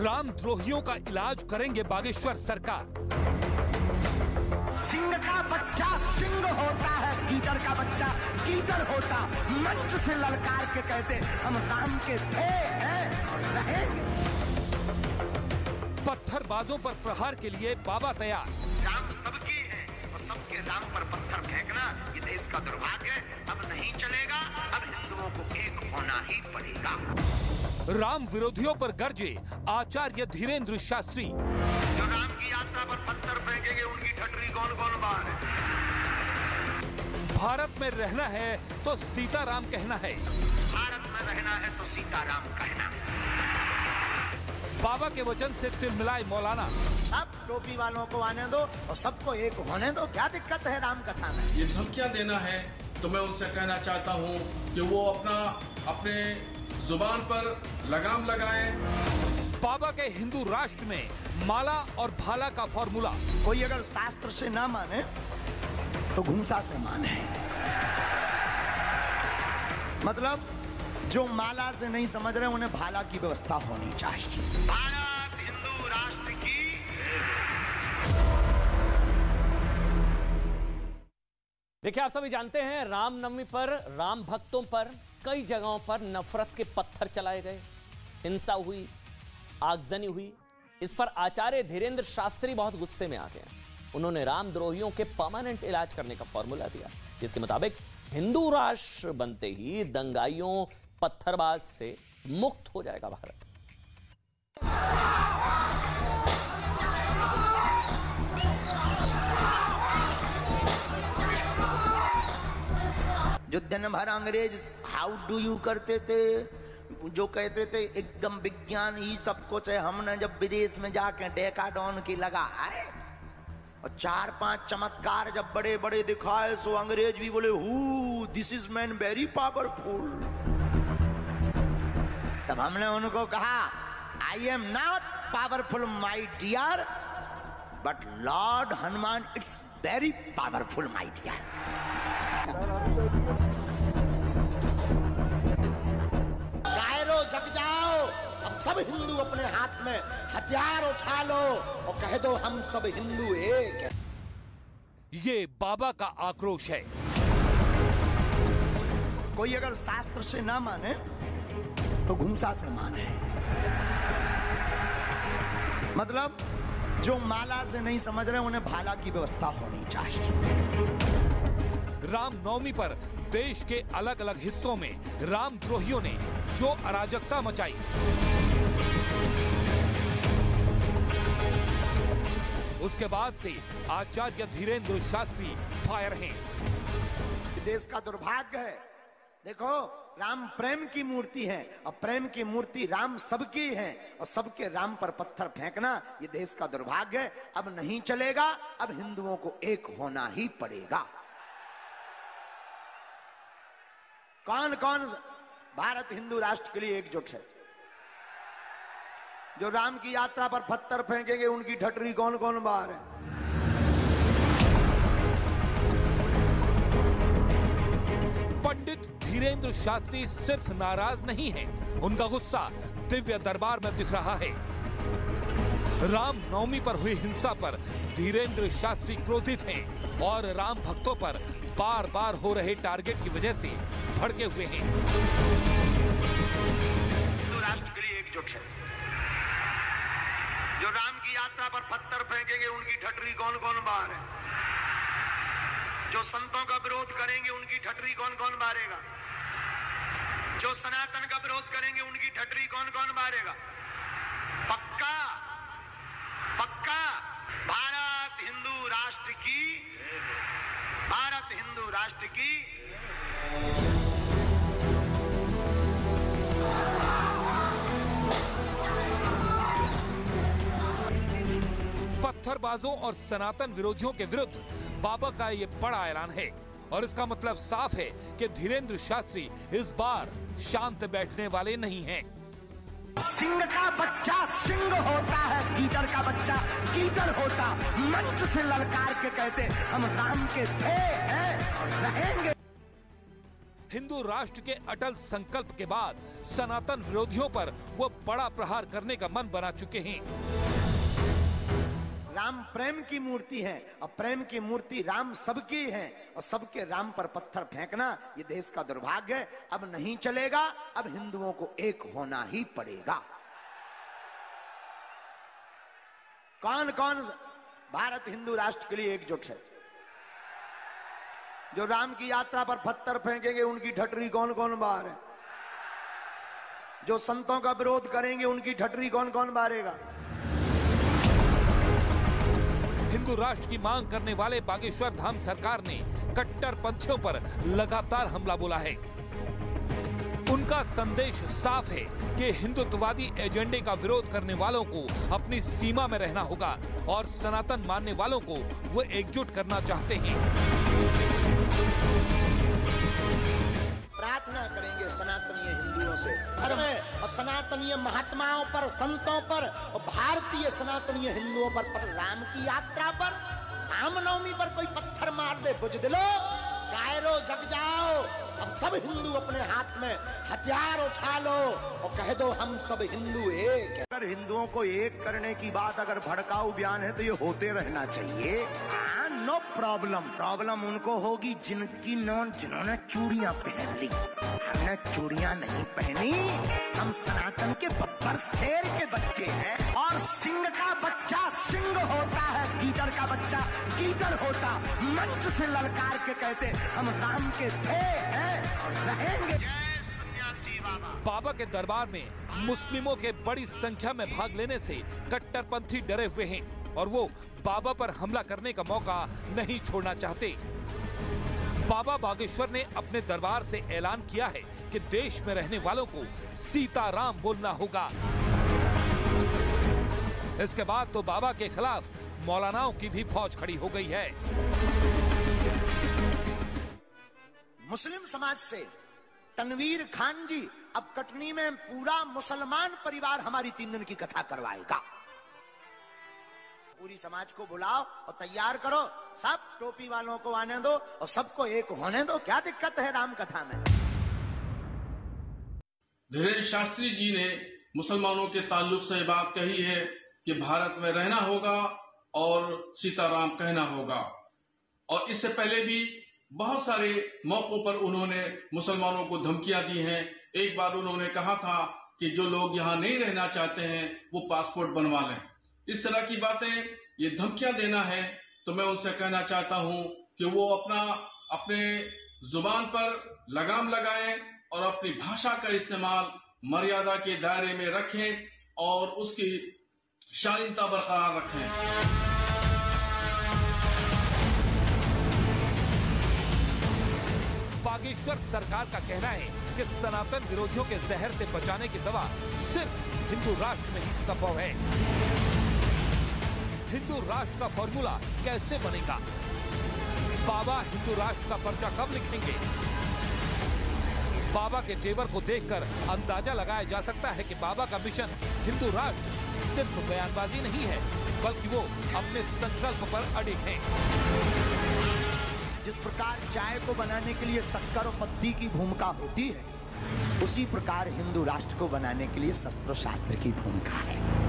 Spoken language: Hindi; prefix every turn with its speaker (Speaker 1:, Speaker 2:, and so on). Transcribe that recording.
Speaker 1: रामद्रोहियों का इलाज करेंगे बागेश्वर सरकार।
Speaker 2: सिंह का बच्चा सिंह होता है, कीचड़ का बच्चा कीचड़ होता। मंच से ललकार के कहते हम राम के थे, हैं और रहेंगे।
Speaker 1: पत्थरबाजों पर प्रहार के लिए बाबा तैयार।
Speaker 3: राम सबकी है और सबके राम पर पत्थर फेंकना ये देश का दुर्भाग्य है। अब नहीं चलेगा, अब हिंदुओं को एक होना ही पड़ेगा।
Speaker 1: राम विरोधियों पर गरजे आचार्य धीरेन्द्र शास्त्री।
Speaker 3: जो राम की यात्रा पर पत्थर फेंकेंगे उनकी ठटरी कौन कौन बार है।
Speaker 1: भारत में रहना है तो सीताराम कहना है।
Speaker 3: भारत में रहना है तो सीताराम कहना।
Speaker 1: बाबा के वचन से तिलमिलाए मौलाना।
Speaker 2: सब टोपी वालों को आने दो और सबको एक होने दो, क्या दिक्कत है राम कथा में।
Speaker 4: ये धमकियां देना है तो मैं उनसे कहना चाहता हूँ कि वो अपने जुबान पर लगाम लगाएं।
Speaker 1: बाबा के हिंदू राष्ट्र में माला और भाला का फॉर्मूला।
Speaker 2: कोई अगर शास्त्र से ना माने तो घूंसा से माने। मतलब जो माला से नहीं समझ रहे उन्हें भाला की व्यवस्था होनी चाहिए।
Speaker 3: भारत हिंदू राष्ट्र की।
Speaker 5: देखिए, आप सभी जानते हैं रामनवमी पर राम भक्तों पर कई जगहों पर नफरत के पत्थर चलाए गए, हिंसा हुई, आगजनी हुई। इस पर आचार्य धीरेन्द्र शास्त्री बहुत गुस्से में आ गए। उन्होंने रामद्रोहियों के परमानेंट इलाज करने का फॉर्मूला दिया, जिसके मुताबिक हिंदू राष्ट्र बनते ही दंगाइयों, पत्थरबाज से मुक्त हो जाएगा भारत।
Speaker 2: जो दिन भर अंग्रेज हाउ डू यू करते थे, जो कहते थे एकदम विज्ञान ही सब कुछ है। हमने जब विदेश में जाके डेकाडॉन की लगा है और 4-5 चमत्कार जब बड़े बड़े दिखाए, सो अंग्रेज भी बोले who this is man very powerful. तब हमने उनको कहा I am not powerful my dear, but lord Hanuman it's very powerful my dear. कायरो जग जाओ, अब सब हिंदू अपने हाथ में हथियार उठा लो और कह दो हम सब हिंदू एक हैं।
Speaker 1: ये बाबा का आक्रोश है।
Speaker 2: कोई अगर शास्त्र से ना माने तो घूंसा से माने। मतलब जो माला से नहीं समझ रहे उन्हें भाला की व्यवस्था होनी चाहिए।
Speaker 1: रामनवमी पर देश के अलग अलग हिस्सों में रामद्रोहियों ने जो अराजकता मचाई, उसके बाद से आचार्य धीरेन्द्र शास्त्री फायर हैं।
Speaker 2: देश का दुर्भाग्य है। देखो, राम प्रेम की मूर्ति है और प्रेम की मूर्ति राम सबकी है और सबके राम पर पत्थर फेंकना ये देश का दुर्भाग्य है। अब नहीं चलेगा, अब हिंदुओं को एक होना ही पड़ेगा। कौन कौन भारत हिंदू राष्ट्र के लिए एकजुट है? जो राम की यात्रा पर पत्थर फेंकेंगे उनकी ठटरी कौन कौन बाहर है?
Speaker 1: पंडित धीरेन्द्र शास्त्री सिर्फ नाराज नहीं हैं, उनका गुस्सा दिव्य दरबार में दिख रहा है। रामनवमी पर हुई हिंसा पर धीरेन्द्र शास्त्री क्रोधित हैं और राम भक्तों पर बार बार हो रहे टारगेट की वजह से भड़के हुए हैं।
Speaker 3: हिंदू राष्ट्र के लिए एकजुट है। जो राम की यात्रा पर पत्थर फेंकेंगे उनकी ठटरी कौन कौन बाहर है। जो संतों का विरोध करेंगे उनकी ठटरी कौन कौन मारेगा। जो सनातन का विरोध करेंगे उनकी ठटरी कौन कौन मारेगा। पक्का पक्का भारत हिंदू राष्ट्र की, भारत हिंदू राष्ट्र की।
Speaker 1: पत्थरबाजों और सनातन विरोधियों के विरुद्ध बाबा का ये बड़ा ऐलान है और इसका मतलब साफ है कि धीरेन्द्र शास्त्री इस बार शांत बैठने वाले नहीं हैं।
Speaker 2: सिंह का बच्चा सिंह होता है, कीचड़ का बच्चा कीचड़ होता। मंच से ललकार के कहते हम राम के थे, हैं और रहेंगे।
Speaker 1: हिंदू राष्ट्र के अटल संकल्प के बाद सनातन विरोधियों पर वो बड़ा प्रहार करने का मन बना चुके हैं।
Speaker 2: राम प्रेम की मूर्ति है और प्रेम की मूर्ति राम सबकी है और सबके राम पर पत्थर फेंकना ये देश का दुर्भाग्य है। अब नहीं चलेगा, अब हिंदुओं को एक होना ही पड़ेगा। कौन कौन भारत हिंदू राष्ट्र के लिए एकजुट है? जो राम की यात्रा पर पत्थर फेंकेंगे उनकी ठटरी कौन कौन बाहर है? जो संतों का विरोध करेंगे उनकी ठटरी कौन कौन बारेगा?
Speaker 1: हिंदू राष्ट्र की मांग करने वाले बागेश्वर धाम सरकार ने कट्टरपंथियों पर लगातार हमला बोला है। उनका संदेश साफ है कि हिंदुत्ववादी एजेंडे का विरोध करने वालों को अपनी सीमा में रहना होगा और सनातन मानने वालों को वो एकजुट करना चाहते हैं।
Speaker 2: प्रार्थना करेंगे सनातनीय हिंदुओं से और सनातनीय महात्माओं पर, संतों पर और भारतीय सनातनीय हिंदुओं पर राम की यात्रा पर, रामनवमी पर कोई पत्थर मार दे, बुझदिलो कायरो जग जाओ। अब सब हिंदू अपने हाथ में हथियार उठा लो और कह दो हम सब हिंदू एक। अगर हिंदुओं को एक करने की बात अगर भड़काऊ बयान है तो ये होते रहना चाहिए। No problem. प्रॉब्लम उनको होगी जिन्होंने चूड़ियां पहन ली। हमने चूड़ियां नहीं पहनी। हम सनातन के बब्बर शेर के बच्चे हैं और सिंह का बच्चा सिंह होता है, गीदड़ का बच्चा गीदड़ होता। मंच से ललकार के कहते हम राम के थे हैं और रहेंगे।
Speaker 1: बाबा के दरबार में मुस्लिमों के बड़ी संख्या में भाग लेने से कट्टरपंथी डरे हुए हैं और वो बाबा पर हमला करने का मौका नहीं छोड़ना चाहते। बाबा बागेश्वर ने अपने दरबार से ऐलान किया है कि देश में रहने वालों को सीताराम बोलना होगा। इसके बाद तो बाबा के खिलाफ मौलानाओं की भी फौज खड़ी हो गई है।
Speaker 2: मुस्लिम समाज से तनवीर खान जी अब कटनी में पूरा मुसलमान परिवार हमारी 3 दिन की कथा करवाएगा। पूरी समाज को बुलाओ और तैयार करो, सब टोपी वालों को आने दो और सबको एक होने दो। क्या दिक्कत है राम कथा में?
Speaker 4: धीरेन्द्र शास्त्री जी ने मुसलमानों के ताल्लुक से बात कही है कि भारत में रहना होगा और सीताराम कहना होगा। और इससे पहले भी बहुत सारे मौकों पर उन्होंने मुसलमानों को धमकियां दी हैं। एक बार उन्होंने कहा था कि जो लोग यहाँ नहीं रहना चाहते हैं वो पासपोर्ट बनवा लें। इस तरह की बातें, ये धमकियां देना है, तो मैं उनसे कहना चाहता हूं कि वो अपने जुबान पर लगाम लगाएं और अपनी भाषा का इस्तेमाल मर्यादा के दायरे में रखें और उसकी शालीनता बरकरार रखें।
Speaker 1: बागेश्वर सरकार का कहना है कि सनातन विरोधियों के जहर से बचाने की दवा सिर्फ हिंदू राष्ट्र में ही संभव है। हिंदू राष्ट्र का फॉर्मूला कैसे बनेगा? बाबा हिंदू राष्ट्र का पर्चा कब लिखेंगे? बाबा के तेवर को देखकर अंदाजा लगाया जा सकता है कि बाबा का मिशन हिंदू राष्ट्र सिर्फ बयानबाजी नहीं है, बल्कि वो अपने संकल्प पर अडिग हैं।
Speaker 2: जिस प्रकार चाय को बनाने के लिए शक्कर और पत्ती की भूमिका होती है, उसी प्रकार हिंदू राष्ट्र को बनाने के लिए शस्त्र शास्त्र की भूमिका है।